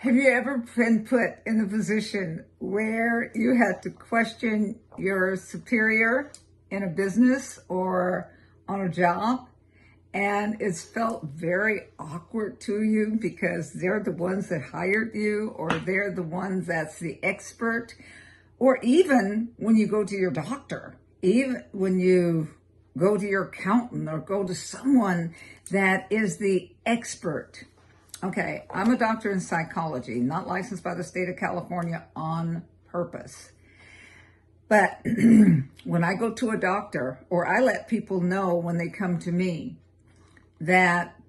Have you ever been put in the position where you had to question your superior in a business or on a job, and it's felt very awkward to you because they're the ones that hired you, or they're the ones that's the expert? Or even when you go to your doctor, even when you go to your accountant or go to someone that is the expert. Okay, I'm a doctor in psychology, not licensed by the state of California on purpose. But when I go to a doctor, or I let people know when they come to me, that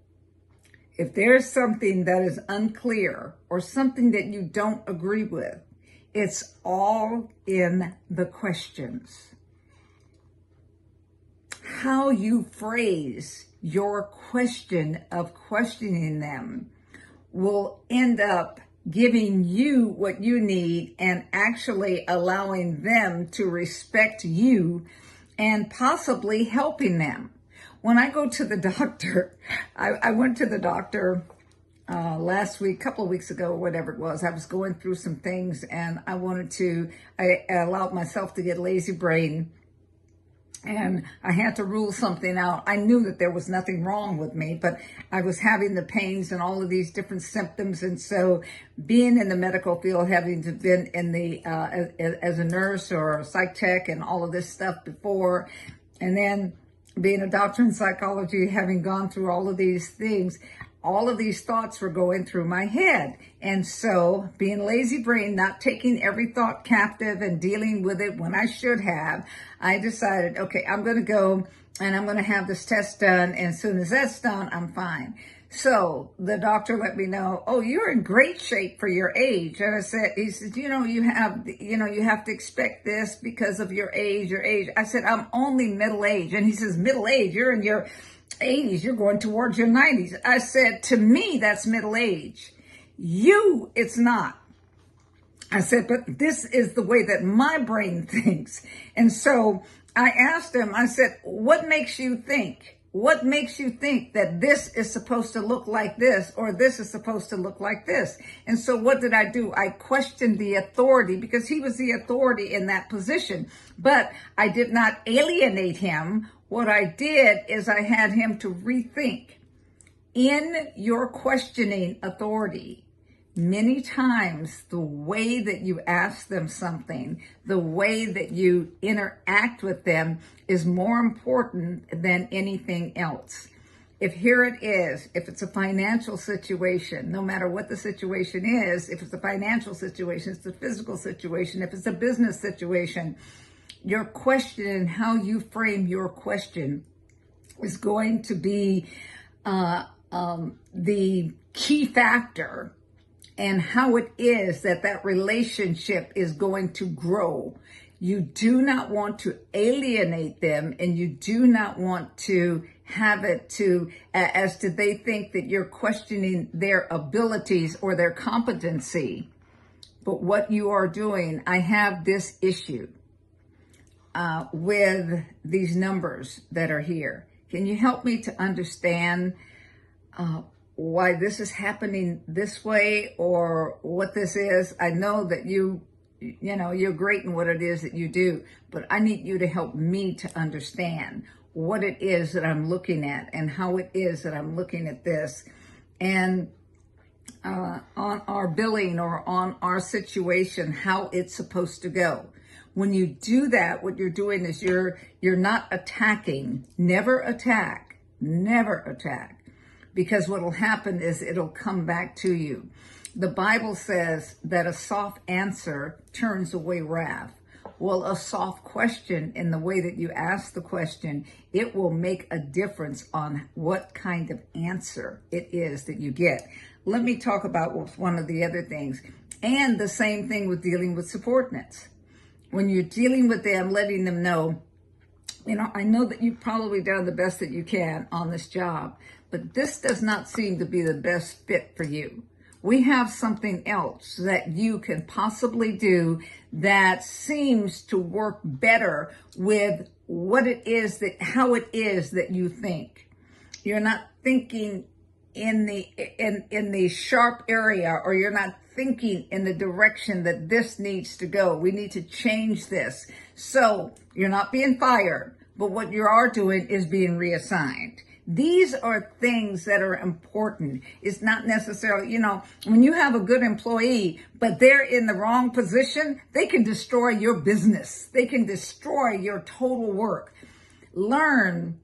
if there's something that is unclear or something that you don't agree with, it's all in the questions. How you phrase your question of questioning them will end up giving you what you need and actually allowing them to respect you and possibly helping them. When I go to the doctor, I went to the doctor last week, a couple of weeks ago, or whatever it was. I was going through some things and I allowed myself to get lazy brain. And I had to rule something out. I knew that there was nothing wrong with me, but I was having the pains and all of these different symptoms. And so being in the medical field, having been in the, as a nurse or a psych tech and all of this stuff before, and then being a doctor in psychology, having gone through all of these things, all of these thoughts were going through my head. And so being lazy brain, not taking every thought captive and dealing with it when I should have, I decided, okay, I'm going to go and I'm going to have this test done. And as soon as that's done, I'm fine. So the doctor let me know, oh, you're in great shape for your age. And he said, you have to expect this because of your age. I said, I'm only middle age. And he says, middle age, you're in your 80s, you're going towards your 90s. I said, to me, that's middle age. You, it's not. I said, but this is the way that my brain thinks. And so I asked him, I said, what makes you think? What makes you think that this is supposed to look like this, or this is supposed to look like this? And so what did I do? I questioned the authority, because he was the authority in that position, but I did not alienate him. What I did is I had him to rethink. In your questioning authority, many times the way that you ask them something, the way that you interact with them is more important than anything else. If it's a financial situation, no matter what the situation is, if it's a financial situation, it's a physical situation, if it's a business situation, your question and how you frame your question is going to be the key factor, and how it is that relationship is going to grow. You do not want to alienate them, and you do not want to have it as to they think that you're questioning their abilities or their competency. But what you are doing, I have this issue with these numbers that are here. Can you help me to understand why this is happening this way, or what this is? I know that you're great in what it is that you do, but I need you to help me to understand what it is that I'm looking at and how it is that I'm looking at this. And on our billing or on our situation, how it's supposed to go. When you do that, what you're doing is you're not attacking. Never attack. Never attack. Because what will happen is it'll come back to you. The Bible says that a soft answer turns away wrath. Well, a soft question, in the way that you ask the question, it will make a difference on what kind of answer it is that you get. Let me talk about one of the other things. And the same thing with dealing with subordinates. When you're dealing with them, letting them know, I know that you've probably done the best that you can on this job, but this does not seem to be the best fit for you. We have something else that you can possibly do that seems to work better with how it is that you think. You're not thinking in the sharp area, or you're not thinking in the direction that this needs to go. We need to change this. So you're not being fired, but what you are doing is being reassigned. These are things that are important. It's not necessarily, when you have a good employee, but they're in the wrong position, they can destroy your business. They can destroy your total work. Learn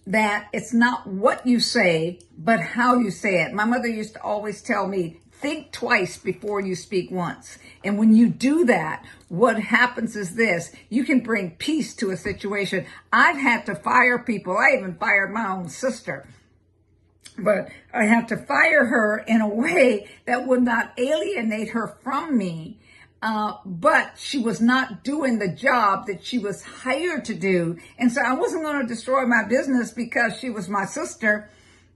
that it's not what you say, but how you say it. My mother used to always tell me, think twice before you speak once. And when you do that, what happens is this: you can bring peace to a situation. I've had to fire people. I even fired my own sister. But I had to fire her in a way that would not alienate her from me. But she was not doing the job that she was hired to do. And so I wasn't going to destroy my business because she was my sister.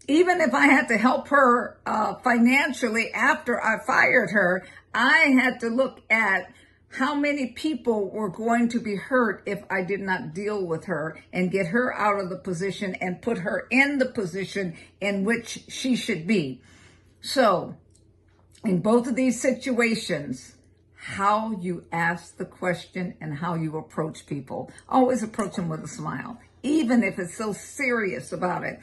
Even if I had to help her financially after I fired her, I had to look at how many people were going to be hurt if I did not deal with her and get her out of the position and put her in the position in which she should be. So in both of these situations, how you ask the question and how you approach people, always approach them with a smile. Even if it's so serious about it.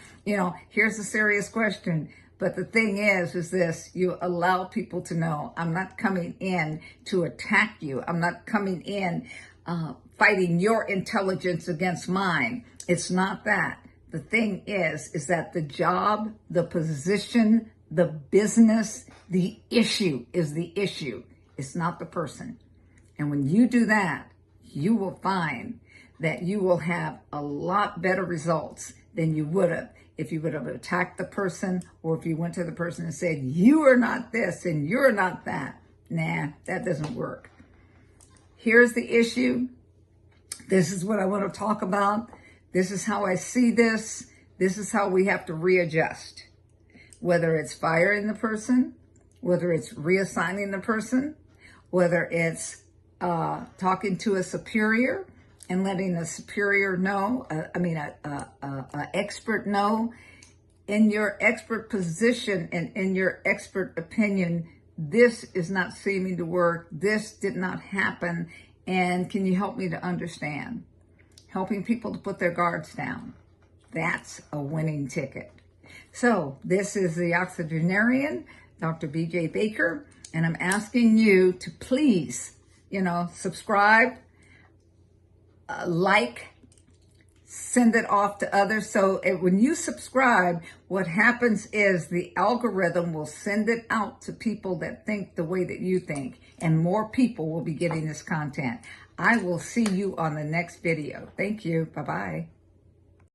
Here's a serious question. But the thing is this: you allow people to know, I'm not coming in to attack you. I'm not coming in fighting your intelligence against mine. It's not that. The thing is that the job, the position, the business, the issue is the issue. It's not the person. And when you do that, you will find that you will have a lot better results than you would have if you would have attacked the person, or if you went to the person and said, you are not this and you're not that. Nah, that doesn't work. Here's the issue. This is what I want to talk about. This is how I see this. This is how we have to readjust. Whether it's firing the person, whether it's reassigning the person, whether it's talking to a superior and letting a superior know, an expert know, in your expert position and in your expert opinion, this is not seeming to work. This did not happen. And can you help me to understand? Helping people to put their guards down. That's a winning ticket. So this is the Octogenarian, Dr. B.J. Baker, and I'm asking you to please, subscribe, like, send it off to others. So when you subscribe, what happens is the algorithm will send it out to people that think the way that you think, and more people will be getting this content. I will see you on the next video. Thank you. Bye-bye.